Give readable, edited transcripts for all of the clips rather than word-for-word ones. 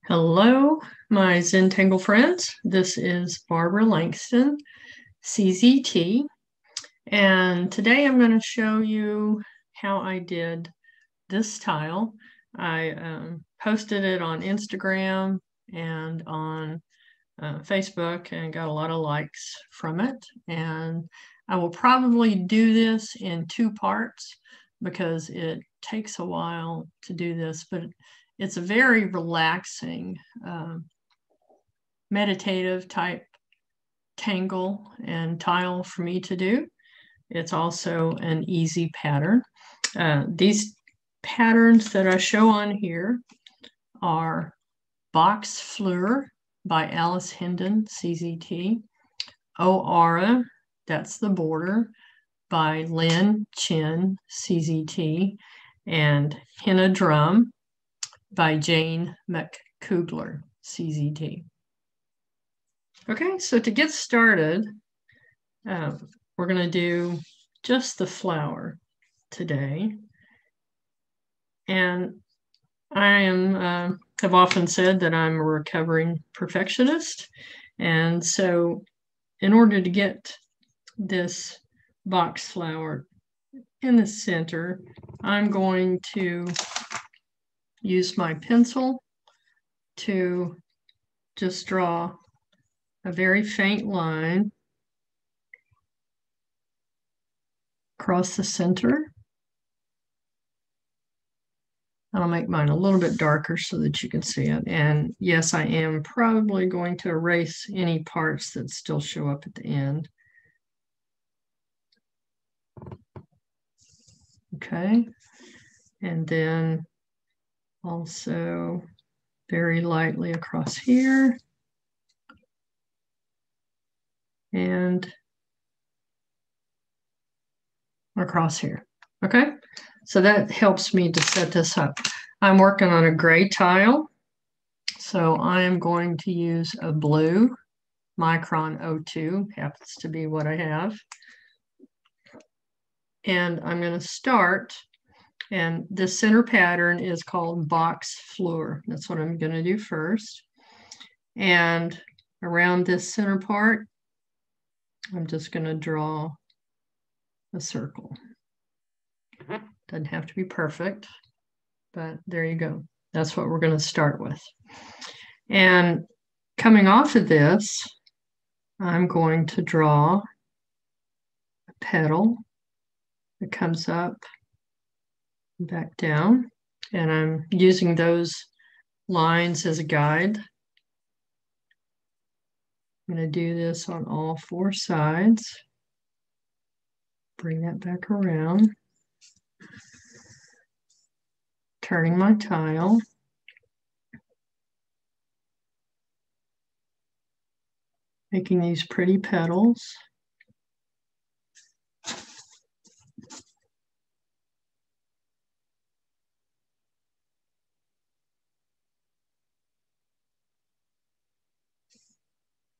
Hello, my Zen Tangle friends. This is Barbara Langston, CZT, and today I'm going to show you how I did this tile. I posted it on Instagram and on Facebook and got a lot of likes from it. And I will probably do this in two parts because it takes a while to do this, but it's a very relaxing, meditative type tangle and tile for me to do. It's also an easy pattern. These patterns that I show on here are Box Fleur by Alice Hendon, CZT. O'Ara, that's the border, by Lynn Chin, CZT. And Henna Drum by Jane McCougler, CZT. Okay, so to get started, we're going to do just the flower today. And I have often said that I'm a recovering perfectionist. And so in order to get this box flower in the center, I'm going to use my pencil to just draw a very faint line across the center. I'll make mine a little bit darker so that you can see it. And yes, I am probably going to erase any parts that still show up at the end. Okay, and then also very lightly across here and across here. Okay, so that helps me to set this up. I'm working on a gray tile, so I am going to use a blue Micron 02, happens to be what I have. And I'm going to start, and the center pattern is called Box Fleur. That's what I'm going to do first. And around this center part, I'm just going to draw a circle. Doesn't have to be perfect, but there you go. That's what we're going to start with. And coming off of this, I'm going to draw a petal that comes up and back down. And I'm using those lines as a guide. I'm going to do this on all four sides. Bring that back around. Turning my tile. Making these pretty petals.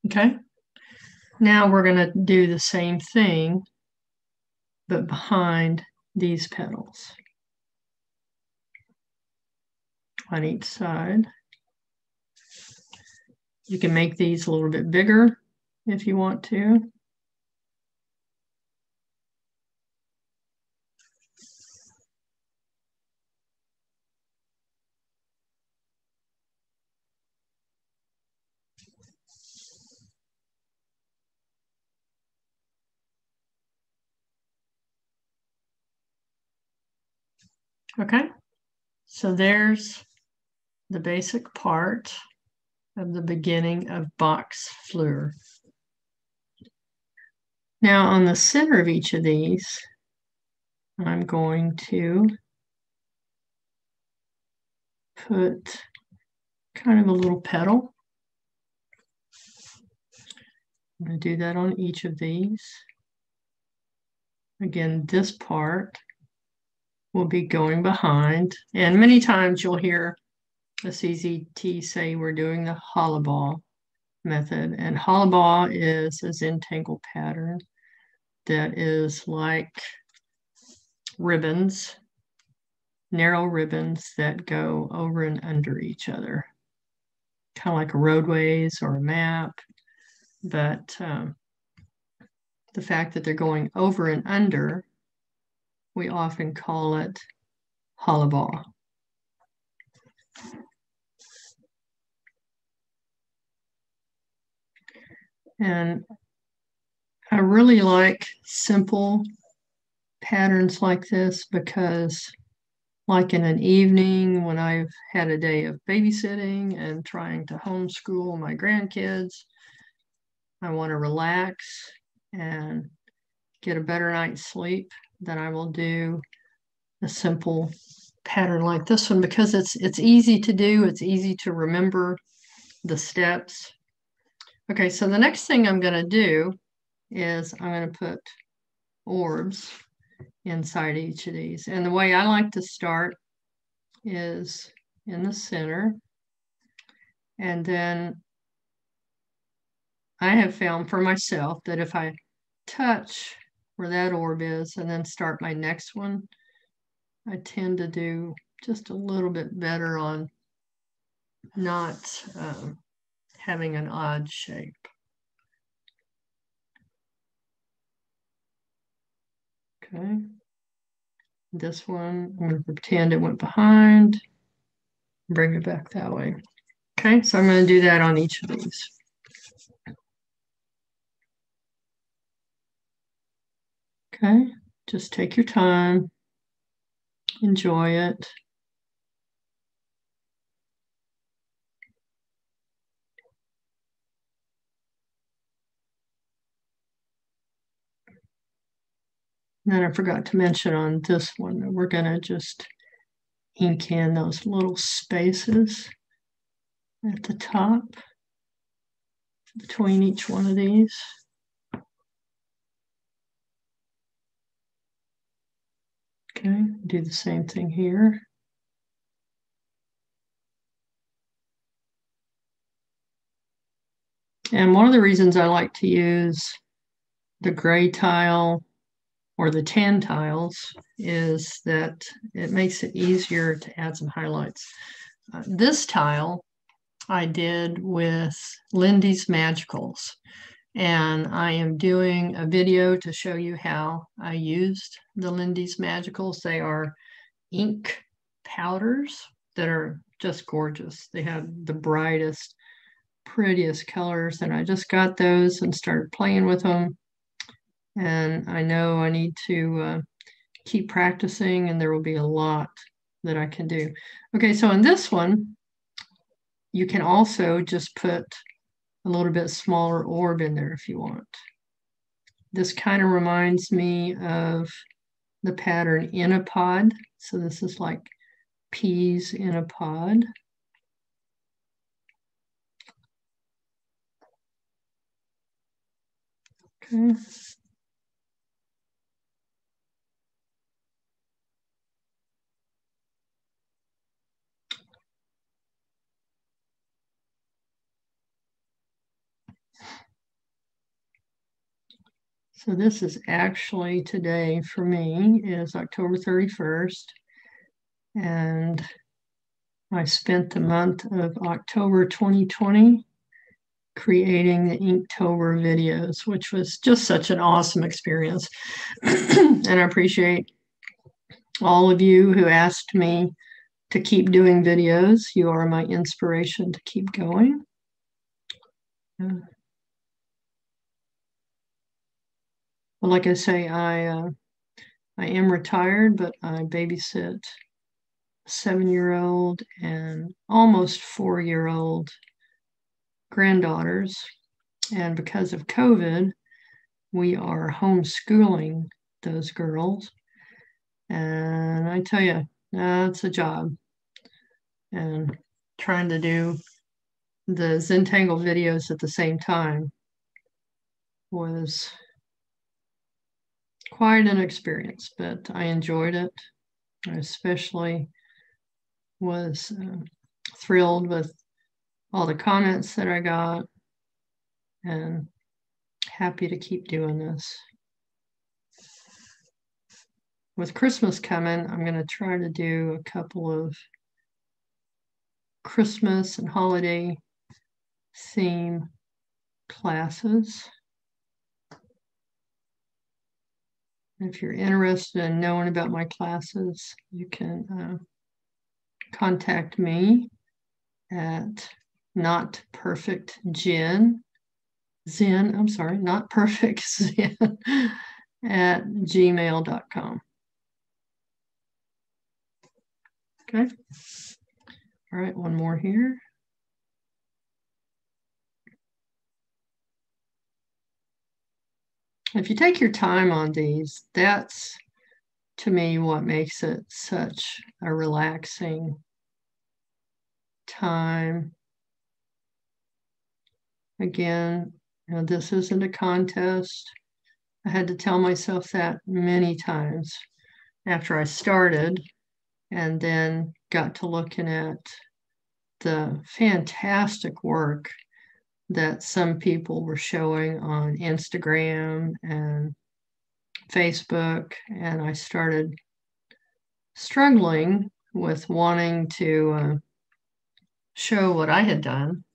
Okay, now we're going to do the same thing, but behind these petals on each side. You can make these a little bit bigger if you want to. Okay, so there's the basic part of the beginning of Box Fleur. Now on the center of each of these, I'm going to put kind of a little petal. I'm going to do that on each of these. Again, this part will be going behind. And many times you'll hear the CZT say we're doing the hollow ball method. And hollow ball is a Zen tangle pattern that is like ribbons, narrow ribbons that go over and under each other. kind of like a roadways or a map, but the fact that they're going over and under, we often call it hollabah. And I really like simple patterns like this because, like in an evening when I've had a day of babysitting and trying to homeschool my grandkids, I want to relax and get a better night's sleep, then I will do a simple pattern like this one because it's easy to do, it's easy to remember the steps. Okay, so the next thing I'm going to do is I'm going to put orbs inside each of these. And the way I like to start is in the center. And then I have found for myself that if I touch where that orb is and then start my next one, I tend to do just a little bit better on not having an odd shape. Okay. This one, I'm going to pretend it went behind, bring it back that way. Okay, so I'm going to do that on each of these. Okay, just take your time, enjoy it. And then I forgot to mention on this one that we're going to just ink in those little spaces at the top between each one of these. Okay, do the same thing here. And one of the reasons I like to use the gray tile or the tan tiles is that it makes it easier to add some highlights. This tile I did with Lindy's Magicals, and I am doing a video to show you how I used the Lindy's Magicals. They are ink powders that are just gorgeous. They have the brightest, prettiest colors, and I just got those and started playing with them. And I know I need to keep practicing, and there will be a lot that I can do. Okay, so in this one, you can also just put a little bit smaller orb in there if you want. This kind of reminds me of the pattern in a pod. So this is like peas in a pod. Okay. So this is actually today for me is October 31st. And I spent the month of October 2020 creating the Inktober videos, which was just such an awesome experience. And I appreciate all of you who asked me to keep doing videos. You are my inspiration to keep going. Well, like I say, I am retired, but I babysit 7-year-old and almost 4-year-old granddaughters. And because of COVID, we are homeschooling those girls. And I tell you, that's a job. And trying to do the Tangle videos at the same time was quite an experience, but I enjoyed it. I especially was thrilled with all the comments that I got and happy to keep doing this. With Christmas coming, I'm going to try to do a couple of Christmas and holiday theme classes. If you're interested in knowing about my classes, you can contact me at not perfect Zen, I'm sorry, not perfect Zen at gmail.com. Okay. All right, one more here. If you take your time on these, that's to me what makes it such a relaxing time. Again, you know, this isn't a contest. I had to tell myself that many times after I started, and then got to looking at the fantastic work that some people were showing on Instagram and Facebook, and I started struggling with wanting to show what I had done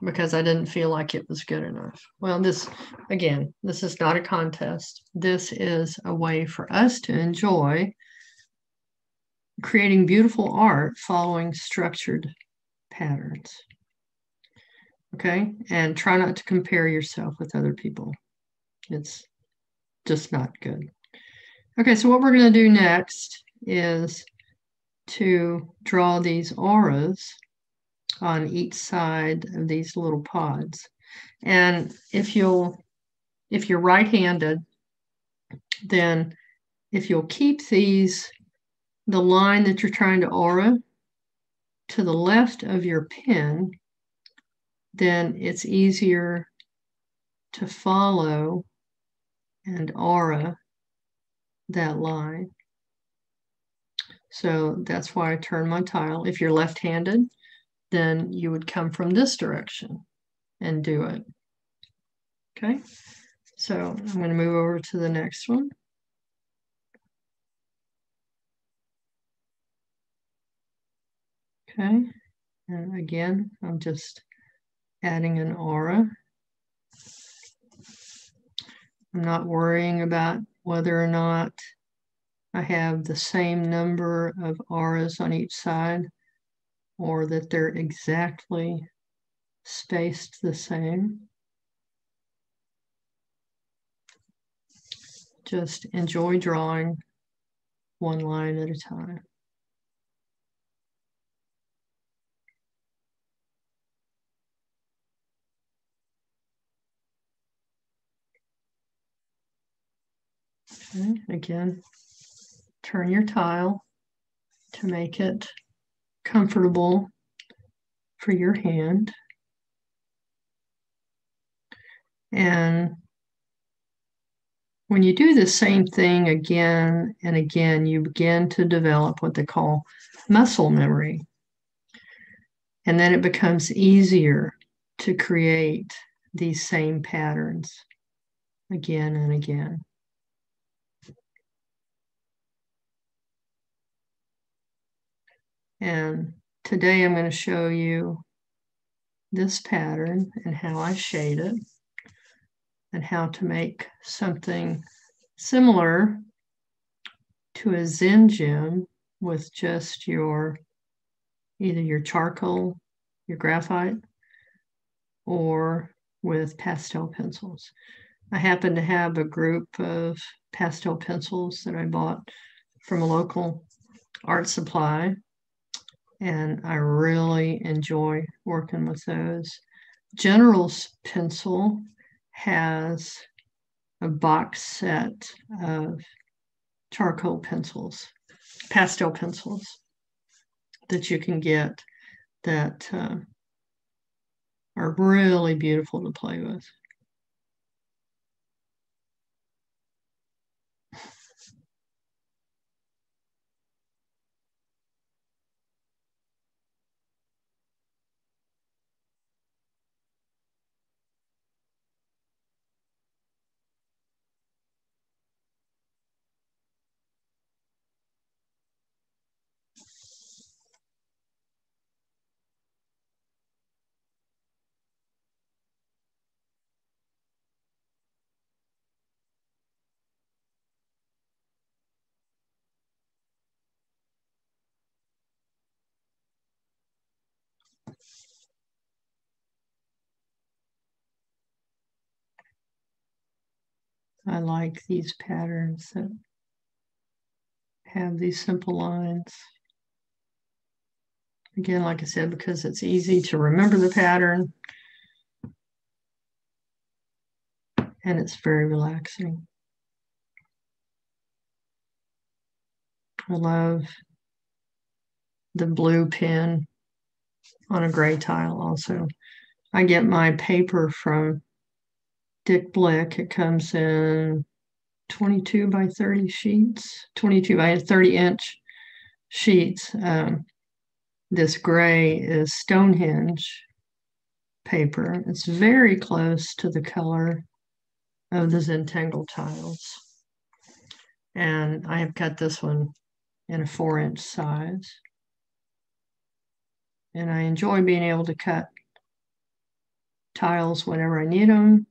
because I didn't feel like it was good enough. Well, this is not a contest. This is a way for us to enjoy creating beautiful art following structured patterns. Okay, and try not to compare yourself with other people. It's just not good. Okay, so what we're going to do next is to draw these auras on each side of these little pods. And if you're right-handed, then if you'll keep the line that you're trying to aura to the left of your pen, then it's easier to follow and aura that line. So that's why I turn my tile. If you're left-handed, then you would come from this direction and do it. Okay, so I'm going to move over to the next one. Okay, and again, I'm just adding an aura. I'm not worrying about whether or not I have the same number of auras on each side or that they're exactly spaced the same. Just enjoy drawing one line at a time. Okay, again, turn your tile to make it comfortable for your hand. And when you do the same thing again and again, you begin to develop what they call muscle memory. And then it becomes easier to create these same patterns again and again. And today I'm going to show you this pattern and how I shade it and how to make something similar to a Zen gem with just either your charcoal, your graphite, or with pastel pencils. I happen to have a group of pastel pencils that I bought from a local art supply, and I really enjoy working with those. General's Pencil has a box set of charcoal pencils, pastel pencils that you can get that are really beautiful to play with. I like these patterns that have these simple lines. Again, like I said, because it's easy to remember the pattern and it's very relaxing. I love the blue pen on a gray tile also. I get my paper from Dick Blick. It comes in 22 by 30 sheets, 22 by 30 inch sheets. This gray is Stonehenge paper. It's very close to the color of the Zentangle tiles. And I have cut this one in a 4-inch size. And I enjoy being able to cut tiles whenever I need them.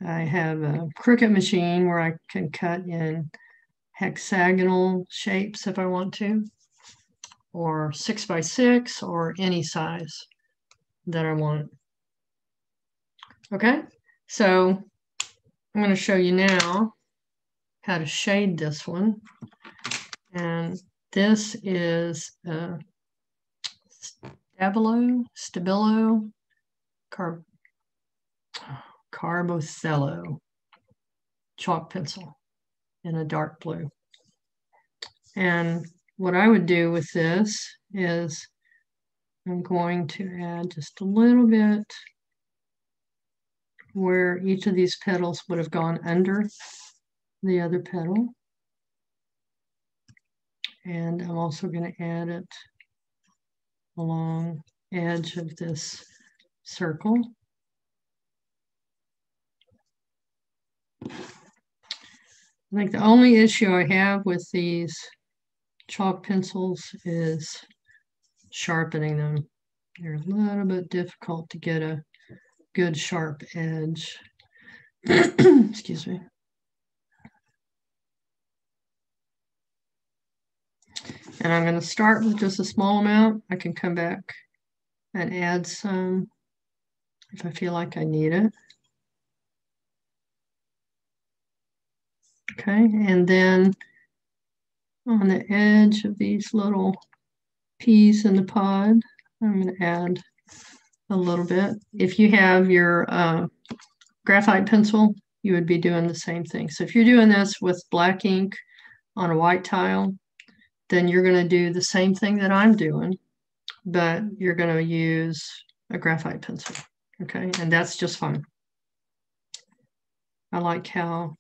I have a Cricut machine where I can cut in hexagonal shapes if I want to, or 6 by 6, or any size that I want. Okay, so I'm going to show you now how to shade this one. And this is Stabilo Carbothello chalk pencil in a dark blue. And what I would do with this is I'm going to add just a little bit where each of these petals would have gone under the other petal. And I'm also going to add it along the edge of this circle. I think the only issue I have with these chalk pencils is sharpening them. They're a little bit difficult to get a good sharp edge. Excuse me. And I'm going to start with just a small amount. I can come back and add some if I feel like I need it. Okay, and then on the edge of these little peas in the pod, I'm going to add a little bit. If you have your graphite pencil, you would be doing the same thing. So if you're doing this with black ink on a white tile, then you're going to do the same thing that I'm doing, but you're going to use a graphite pencil. Okay, and that's just fine. I like how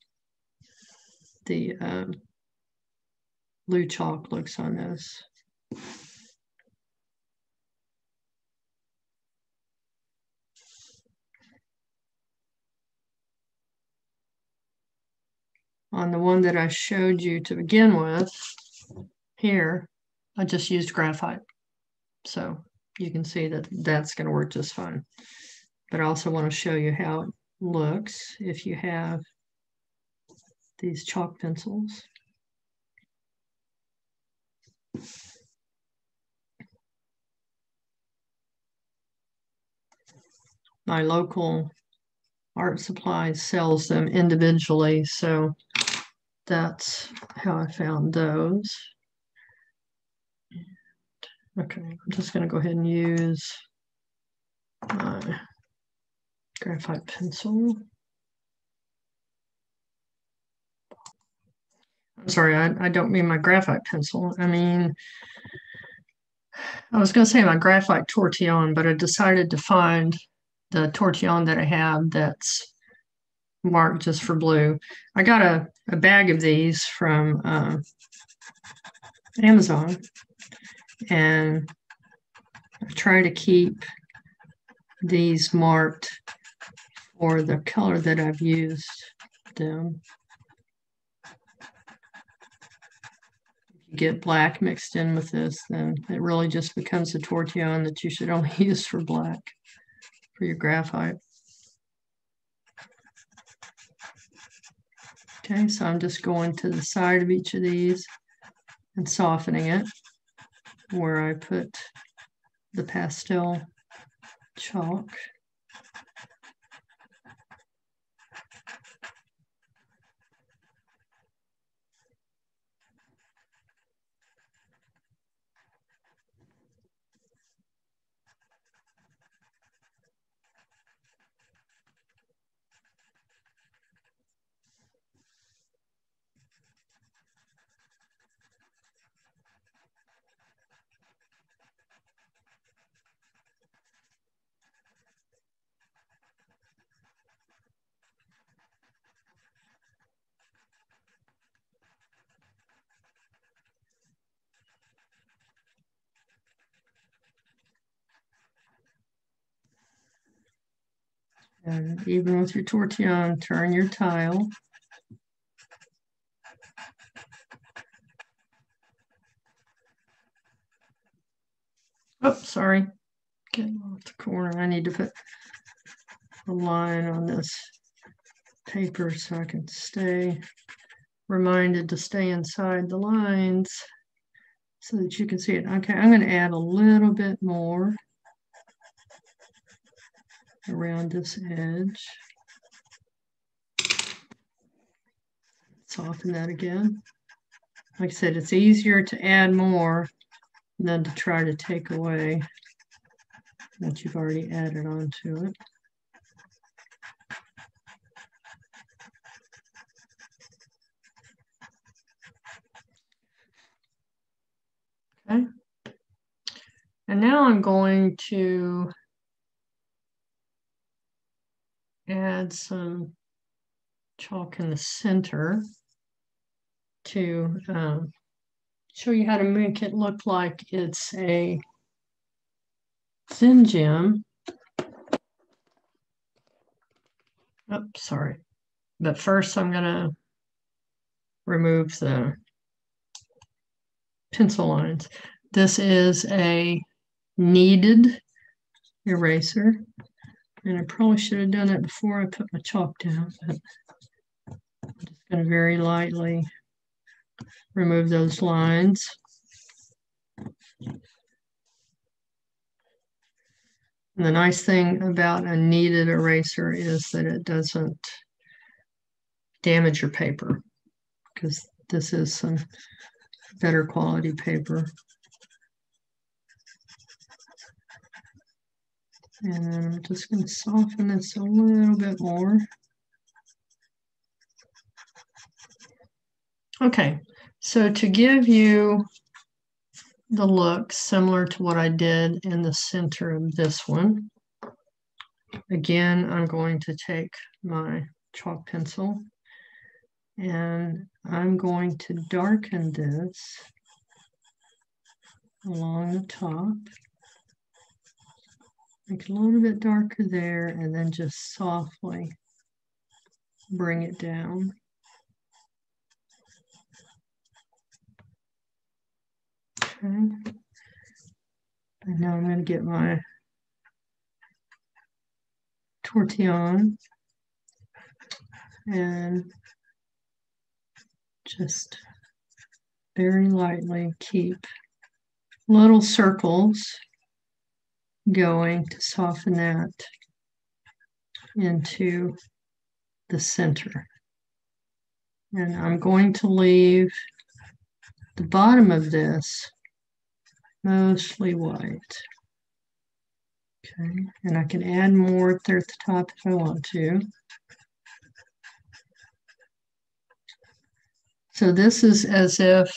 the blue chalk looks on this. On the one that I showed you to begin with, here, I just used graphite. So you can see that that's going to work just fine. But I also want to show you how it looks if you have these chalk pencils. My local art supply sells them individually, so that's how I found those. Okay, I'm just going to go ahead and use my graphite pencil. I'm sorry, I don't mean my graphite pencil. I mean, I was going to say my graphite tortillon, but I decided to find the tortillon that I have that's marked just for blue. I got a bag of these from Amazon, and I try to keep these marked for the color that I've used them. If you get black mixed in with this, then it really just becomes a tortillon that you should only use for black for your graphite. Okay, so I'm just going to the side of each of these and softening it where I put the pastel chalk. And even with your tortillon, turn your tile. Oh, sorry. Getting off the corner. I need to put a line on this paper so I can stay reminded to stay inside the lines so that you can see it. Okay, I'm going to add a little bit more around this edge. Soften that again. Like I said, it's easier to add more than to try to take away what you've already added onto it. Okay. And now I'm going to add some chalk in the center to show you how to make it look like it's a thin gem. Oh, sorry. But first I'm going to remove the pencil lines. This is a kneaded eraser. And I probably should have done it before I put my chalk down, but I'm just going to very lightly remove those lines. And the nice thing about a kneaded eraser is that it doesn't damage your paper, because this is some better quality paper. And then I'm just going to soften this a little bit more. Okay, so to give you the look similar to what I did in the center of this one, again, I'm going to take my chalk pencil and I'm going to darken this along the top. Make it a little bit darker there and then just softly bring it down. Okay. And now I'm going to get my tortillon and just very lightly keep little circles going to soften that into the center. And I'm going to leave the bottom of this mostly white. Okay, and I can add more up there at the top if I want to. So this is as if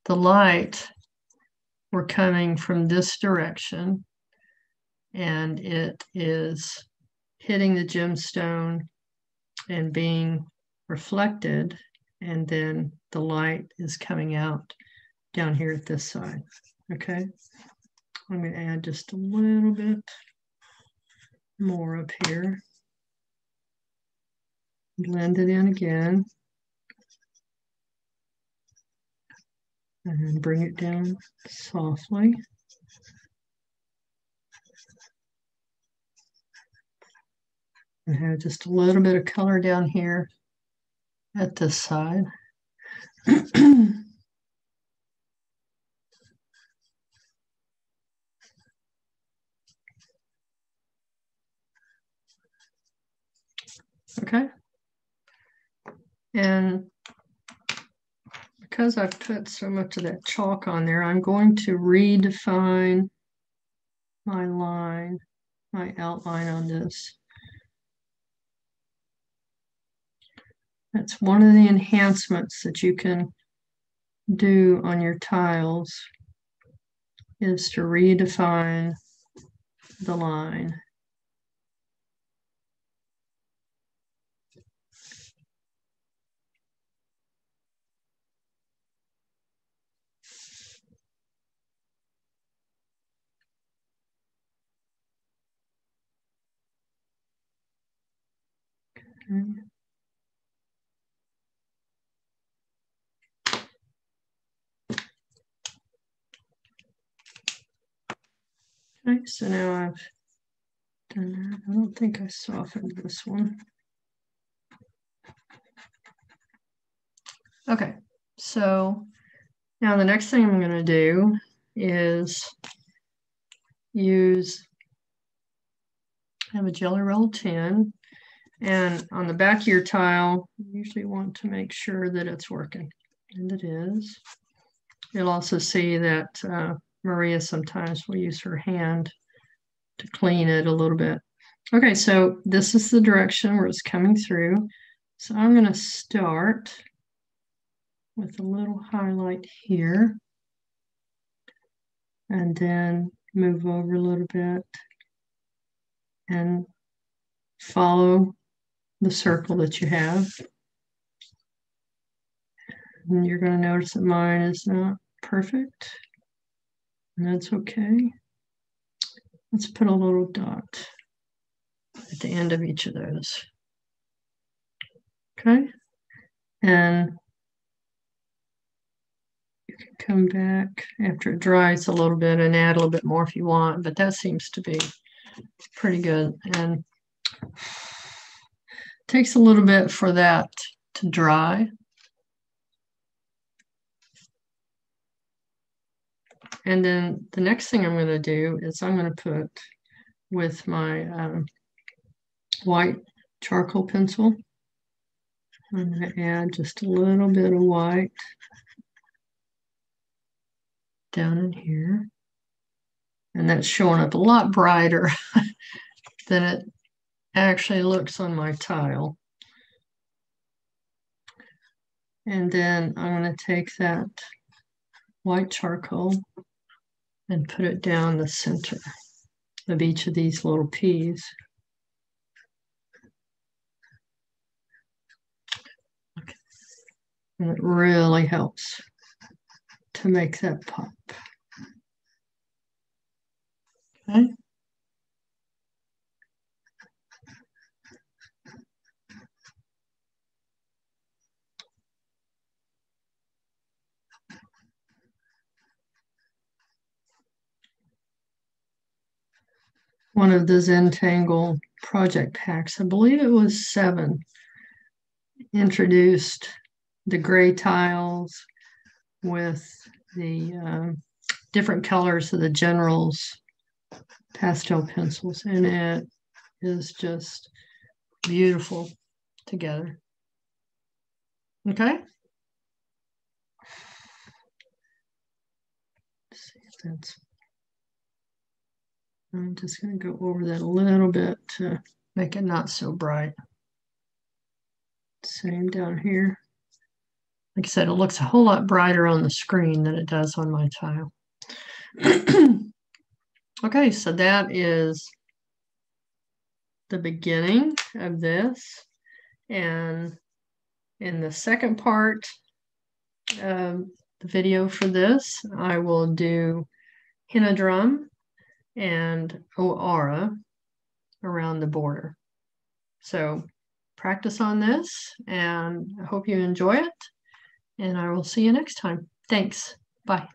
the light were coming from this direction and it is hitting the gemstone and being reflected, and then the light is coming out down here at this side. Okay, I'm going to add just a little bit more up here. Blend it in again. And then bring it down softly. And have just a little bit of color down here at this side. Okay. And because I've put so much of that chalk on there, I'm going to redefine my line, my outline on this. That's one of the enhancements that you can do on your tiles, is to redefine the line. Okay. Okay, so now I've done that. I don't think I softened this one. Okay, so now the next thing I'm going to do is have a Jelly Roll tin, and on the back of your tile, you usually want to make sure that it's working, and it is. You'll also see that Maria sometimes will use her hand to clean it a little bit. Okay, so this is the direction where it's coming through. So I'm going to start with a little highlight here, and then move over a little bit and follow the circle that you have. And you're going to notice that mine is not perfect, and that's okay. Let's put a little dot at the end of each of those. Okay, and you can come back after it dries a little bit and add a little bit more if you want, but that seems to be pretty good. And it takes a little bit for that to dry. And then the next thing I'm going to do is I'm going to put with my white charcoal pencil, I'm going to add just a little bit of white down in here. And that's showing up a lot brighter than it actually looks on my tile. And then I'm going to take that white charcoal and put it down the center of each of these little peas. Okay. And it really helps to make that pop. Okay. One of the Tangle project packs, I believe it was 7, introduced the gray tiles with the different colors of the General's pastel pencils, and it is just beautiful together. Okay. Let's see if that's. I'm just going to go over that a little bit to make it not so bright. Same down here. Like I said, it looks a whole lot brighter on the screen than it does on my tile. Okay, so that is the beginning of this. And in the second part of the video for this, I will do Hendon and O'Ara around the border. So practice on this, and I hope you enjoy it, and I will see you next time. Thanks. Bye.